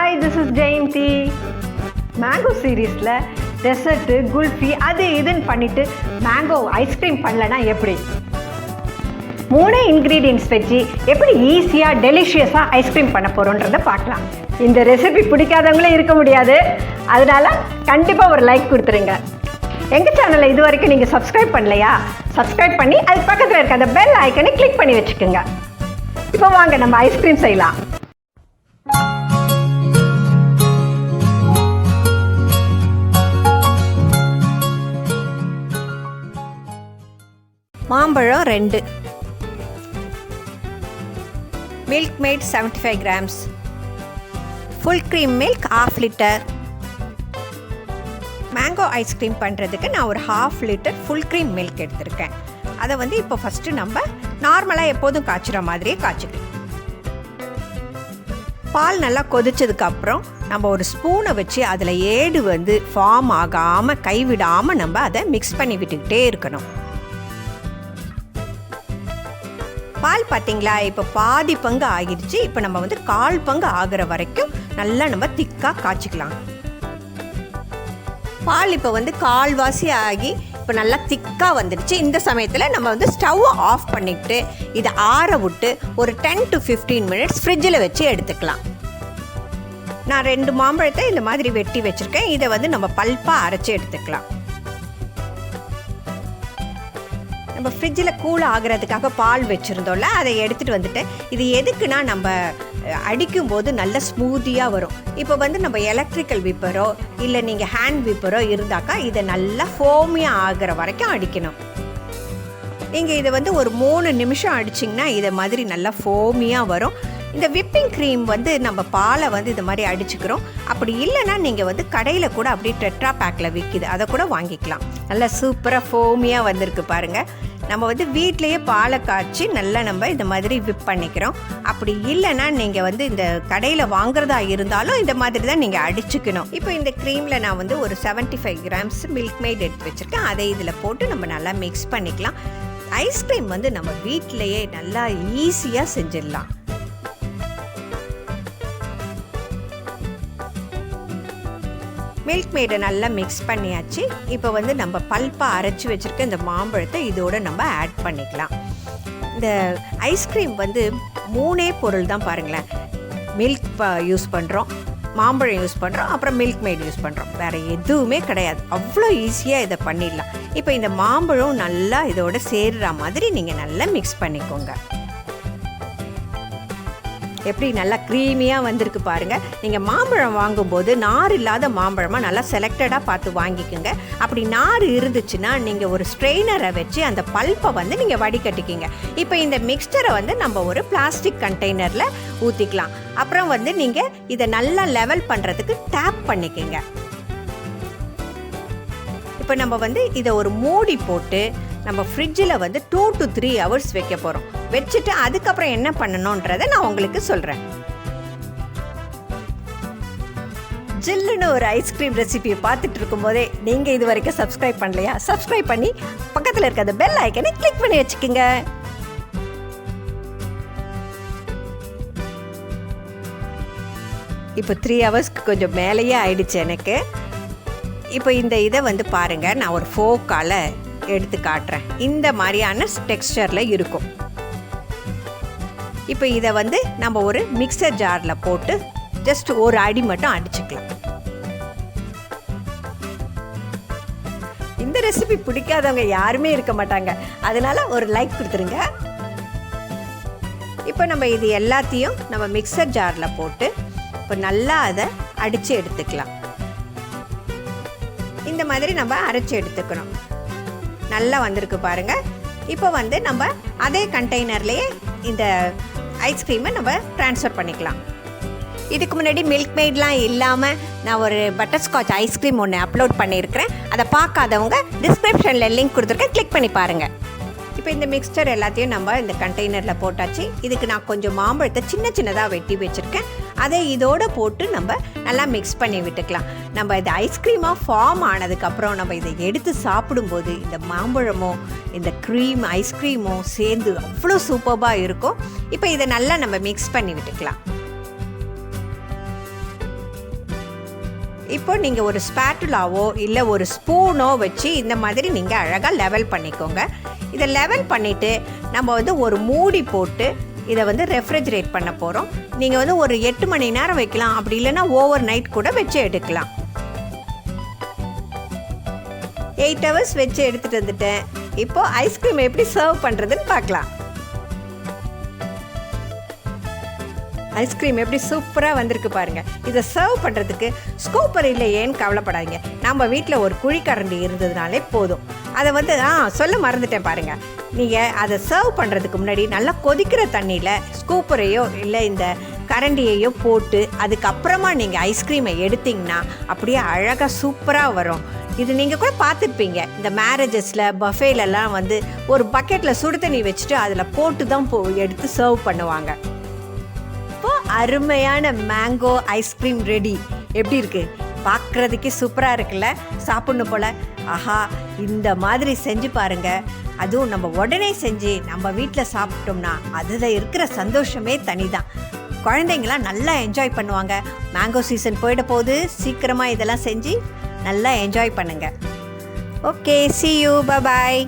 Hi, this is Jayanti. Mango சீரீஸில் dessert kulfi அது இதுன்னு பண்ணிவிட்டு மேங்கோ ஐஸ்கிரீம் பண்ணலன்னா எப்படி? 3 இன்க்ரீடியன்ட்ஸ் வச்சு எப்படி ஈஸியாக டெலிஷியஸாக ஐஸ்கிரீம் பண்ண போகிறோன்றதை பார்க்கலாம். இந்த ரெசிபி பிடிக்காதவங்களே இருக்க முடியாது. அதனால் கண்டிப்பாக ஒரு லைக் கொடுத்துருங்க. எங்கள் சேனலை இது வரைக்கும் நீங்கள் சப்ஸ்கிரைப் பண்ணலையா? சப்ஸ்கிரைப் பண்ணி அதுக்கு பக்கத்தில் இருக்க அந்த பெல் ஐக்கனை கிளிக் பண்ணி வச்சுக்கோங்க. இப்போ வாங்க நம்ம ஐஸ்கிரீம் செய்யலாம். மாம்பழம் 2, milk mat 75 grams, full cream milk 1/2 litre. Mango ice cream பண்ணுறதுக்கு நான் ஒரு 1/2 லிட்டர் ஃபுல் க்ரீம் மில்க் எடுத்திருக்கேன். அதை இப்போ ஃபஸ்ட்டு நம்ம நார்மலாக எப்போதும் காய்ச்சிற மாதிரியே காய்ச்சிக்கலாம். பால் நல்லா கொதிச்சதுக்கப்புறம் நம்ம ஒரு ஸ்பூனை வச்சு அதில் ஏடு ஃபார்ம் ஆகாமல் கைவிடாமல் நம்ம அதை மிக்ஸ் பண்ணி விட்டுக்கிட்டே இருக்கணும். பால் பார்த்தீங்களா, இப்போ பாதி பங்கு ஆகிடுச்சு. இப்போ நம்ம 1/4 பங்கு ஆகிற வரைக்கும் நல்லா நம்ம திக்காக காய்ச்சிக்கலாம். பால் இப்போ 1/4 ஆகி இப்போ நல்லா திக்காக வந்துடுச்சு. இந்த சமயத்தில் நம்ம ஸ்டவ்வை ஆஃப் பண்ணிவிட்டு இதை ஆற விட்டு ஒரு 10 to 15 minutes ஃப்ரிட்ஜில் வச்சு எடுத்துக்கலாம். நான் 2 மாம்பழத்தை இந்த மாதிரி வெட்டி வச்சுருக்கேன். இதை நம்ம பல்ப்பாக அரைச்சி எடுத்துக்கலாம். நம்ம ஃப்ரிட்ஜில் கூல் ஆகிறதுக்காக பால் வச்சுருந்தோம்ல, அதை எடுத்துகிட்டு வந்துட்டேன். இது எதுக்குன்னா நம்ம அடிக்கும்போது நல்ல ஸ்மூத்தியாக வரும். இப்போ நம்ம எலக்ட்ரிக்கல் விப்பரோ இல்லை நீங்கள் ஹேண்ட் விப்பரோ இருந்தாக்கா இதை நல்லா ஃபோமியாக ஆகிற வரைக்கும் அடிக்கணும். நீங்கள் இதை ஒரு 3 நிமிஷம் அடிச்சிங்கன்னா இதை மாதிரி நல்லா ஃபோமியாக வரும். இந்த விப்பிங் க்ரீம் நம்ம பாலை இது மாதிரி அடிச்சுக்கிறோம். அப்படி இல்லைன்னா நீங்கள் கடையில் கூட அப்படியே டெட்ரா பேக்கில் விற்கிது, அதை கூட வாங்கிக்கலாம். நல்லா சூப்பராக ஃபோமியாக வந்திருக்கு பாருங்கள். நம்ம வீட்டிலையே பாலை காய்ச்சி நல்லா நம்ம இந்த மாதிரி விப் பண்ணிக்கிறோம். அப்படி இல்லைன்னா நீங்கள் இந்த கடையில் வாங்குறதா இருந்தாலும் இந்த மாதிரி தான் நீங்கள் அடிச்சுக்கணும். இப்போ இந்த க்ரீமில் நான் ஒரு 75 grams மில்க் மேட் எடுத்து வச்சுருக்கேன். அதை இதில் போட்டு நம்ம நல்லா மிக்ஸ் பண்ணிக்கலாம். ஐஸ்கிரீம் நம்ம வீட்டிலையே நல்லா ஈஸியாக செஞ்சிடலாம். மில்க் மேடை நல்லா மிக்ஸ் பண்ணியாச்சு. இப்போ நம்ம பல்ப்பாக அரைச்சி வச்சுருக்க இந்த மாம்பழத்தை இதோடு நம்ம ஆட் பண்ணிக்கலாம். இந்த ஐஸ்கிரீம் 3 பொருள் தான் பாருங்களேன். மில்க் யூஸ் பண்ணுறோம், மாம்பழம் யூஸ் பண்ணுறோம், அப்புறம் மில்க் மேட் யூஸ் பண்ணுறோம். வேறு எதுவுமே கிடையாது. அவ்வளோ ஈஸியாக இதை பண்ணிடலாம். இப்போ இந்த மாம்பழம் நல்லா இதோட சேர்கிற மாதிரி நீங்கள் நல்லா மிக்ஸ் பண்ணிக்கோங்க. எப்படி நல்லா க்ரீமியாக வந்திருக்கு பாருங்கள். நீங்கள் மாம்பழம் வாங்கும்போது நார் இல்லாத மாம்பழமாக நல்லா செலக்டடாக பார்த்து வாங்கிக்கோங்க. அப்படி நார் இருந்துச்சுன்னா நீங்கள் ஒரு ஸ்ட்ரெயினரை வச்சு அந்த பல்ப்பை நீங்கள் வடிகட்டிக்கிங்க. இப்போ இந்த மிக்ஸ்டரை நம்ம ஒரு பிளாஸ்டிக் கண்டெய்னரில் ஊற்றிக்கலாம். அப்புறம் நீங்கள் இதை நல்லா லெவல் பண்ணுறதுக்கு டேப் பண்ணிக்கோங்க. இப்போ நம்ம இதை ஒரு மூடி போட்டு நம்ம ஃப்ரிட்ஜில் 2 to 3 hours வைக்க போகிறோம். வச்சுட்டு அதுக்கப்புறம் என்ன பண்ணணுன்றதை நான் உங்களுக்கு சொல்கிறேன். ஜில்லுன்னு ஒரு ஐஸ்கிரீம் ரெசிபியை பார்த்துட்டு இருக்கும்போதே நீங்கள் இது வரைக்கும் சப்ஸ்கிரைப் பண்ணலையா? சப்ஸ்கிரைப் பண்ணி பக்கத்தில் இருக்க அந்த பெல் ஐக்கனை கிளிக் பண்ணி வச்சுக்கோங்க. இப்போ 3 hours கொஞ்சம் மேலேயே ஆயிடுச்சு எனக்கு. இப்போ இந்த இதை பாருங்கள், நான் ஒரு ஃபோக்கால் எடுத்து காட்டுறேன். இந்த மாதிரியான டெக்ஸ்சரில் இருக்கும். இப்போ இதை நம்ம ஒரு மிக்சர் ஜாரில் போட்டு ஜஸ்ட் ஒரு அடி மட்டும் அடிச்சுக்கலாம். இந்த ரெசிபி பிடிக்காதவங்க யாருமே இருக்க மாட்டாங்க. அதனால ஒரு லைக் கொடுத்துருங்க. இப்போ நம்ம இது எல்லாத்தையும் நம்ம மிக்சர் ஜாரில் போட்டு இப்போ நல்லா அதை அடித்து எடுத்துக்கலாம். இந்த மாதிரி நம்ம அரைச்சி எடுத்துக்கணும். நல்லா வந்திருக்கு பாருங்கள். இப்போ நம்ம அதே கண்டெய்னர்லேயே இந்த ஐஸ்கிரீமை நம்ம ட்ரான்ஸ்ஃபர் பண்ணிக்கலாம். இதுக்கு முன்னாடி மில்க் மேட்லாம் இல்லாமல் நான் ஒரு பட்டர்ஸ்காட்ச் ஐஸ்கிரீம் ஒன்று அப்லோட் பண்ணியிருக்கிறேன். அதை பார்க்காதவங்க டிஸ்கிரிப்ஷனில் லிங்க் கொடுத்துருக்கேன், கிளிக் பண்ணி பாருங்கள். இப்போ இந்த மிக்ஸ்சர் எல்லாத்தையும் நம்ம இந்த கண்டெய்னரில் போட்டாச்சு. இதுக்கு நான் கொஞ்சம் மாம்பழத்தை சின்னதாக வெட்டி வச்சுருக்கேன். அதை இதோடு போட்டு நம்ம நல்லா மிக்ஸ் பண்ணி விட்டுக்கலாம். நம்ம இது ஐஸ்கிரீமாக ஃபார்ம் ஆனதுக்கப்புறம் நம்ம இதை எடுத்து சாப்பிடும்போது இந்த மாம்பழமோ இந்த க்ரீம் ஐஸ்கிரீமோ சேர்ந்து அவ்வளோ சூப்பராக இருக்கும். இப்போ இதை நல்லா நம்ம மிக்ஸ் பண்ணி விட்டுக்கலாம். இப்போ நீங்கள் ஒரு ஸ்பேட்டுலாவோ இல்லை ஒரு ஸ்பூனோ வச்சு இந்த மாதிரி நீங்கள் அழகாக லெவல் பண்ணிக்கோங்க. இதை லெவல் பண்ணிவிட்டு நம்ம வந்து ஒரு மூடி போட்டு இதை வந்து ரெஃப்ரிஜரேட் பண்ண போகிறோம். நீங்கள் வந்து ஒரு 8 மணி நேரம் வைக்கலாம், அப்படி இல்லைன்னா ஓவர் நைட் கூட வச்சு எடுக்கலாம். 8 hours வச்சு எடுத்துகிட்டு வந்துட்டேன். இப்போது ஐஸ்கிரீம் எப்படி சர்வ் பண்ணுறதுன்னு பார்க்கலாம். ஐஸ்கிரீம் எப்படி சூப்பராக வந்திருக்கு பாருங்கள். இதை சர்வ் பண்ணுறதுக்கு ஸ்கூப்பர் இல்லையேன்னு கவலைப்படாதீங்க. நம்ம வீட்டில் ஒரு குழிக்கரண்டி இருந்ததுனாலே போதும். அதை வந்து சொல்ல மறந்துட்டேன் பாருங்கள். நீங்கள் அதை சர்வ் பண்ணுறதுக்கு முன்னாடி நல்லா கொதிக்கிற தண்ணியில் ஸ்கூப்பரையோ இல்லை இந்த கரண்டியையோ போட்டு அதுக்கப்புறமா நீங்கள் ஐஸ்கிரீமை எடுத்திங்கன்னா அப்படியே அழகாக சூப்பராக வரும். இது நீங்கள் கூட பார்த்துருப்பீங்க, இந்த மேரேஜஸில் பஃபேலெல்லாம் வந்து ஒரு பக்கெட்டில் சுடு தண்ணி வச்சுட்டு அதில் போட்டு தான் எடுத்து சர்வ் பண்ணுவாங்க. இப்போது அருமையான மேங்கோ ஐஸ்கிரீம் ரெடி. எப்படி இருக்குது? பார்க்குறதுக்கே சூப்பராக இருக்குல்ல, சாப்பிட்ணும் போல். ஆஹா, இந்த மாதிரி செஞ்சு பாருங்கள். அதுவும் நம்ம உடனே செஞ்சு நம்ம வீட்டில் சாப்பிட்டோம்னா அதில் இருக்கிற சந்தோஷமே தனி தான். குழந்தைங்களாம் நல்லா என்ஜாய் பண்ணுவாங்க. மேங்கோ சீசன் போயிட போகுது, சீக்கிரமாக இதெல்லாம் செஞ்சு நல்லா என்ஜாய் பண்ணுங்கள். Okay, see you, bye bye.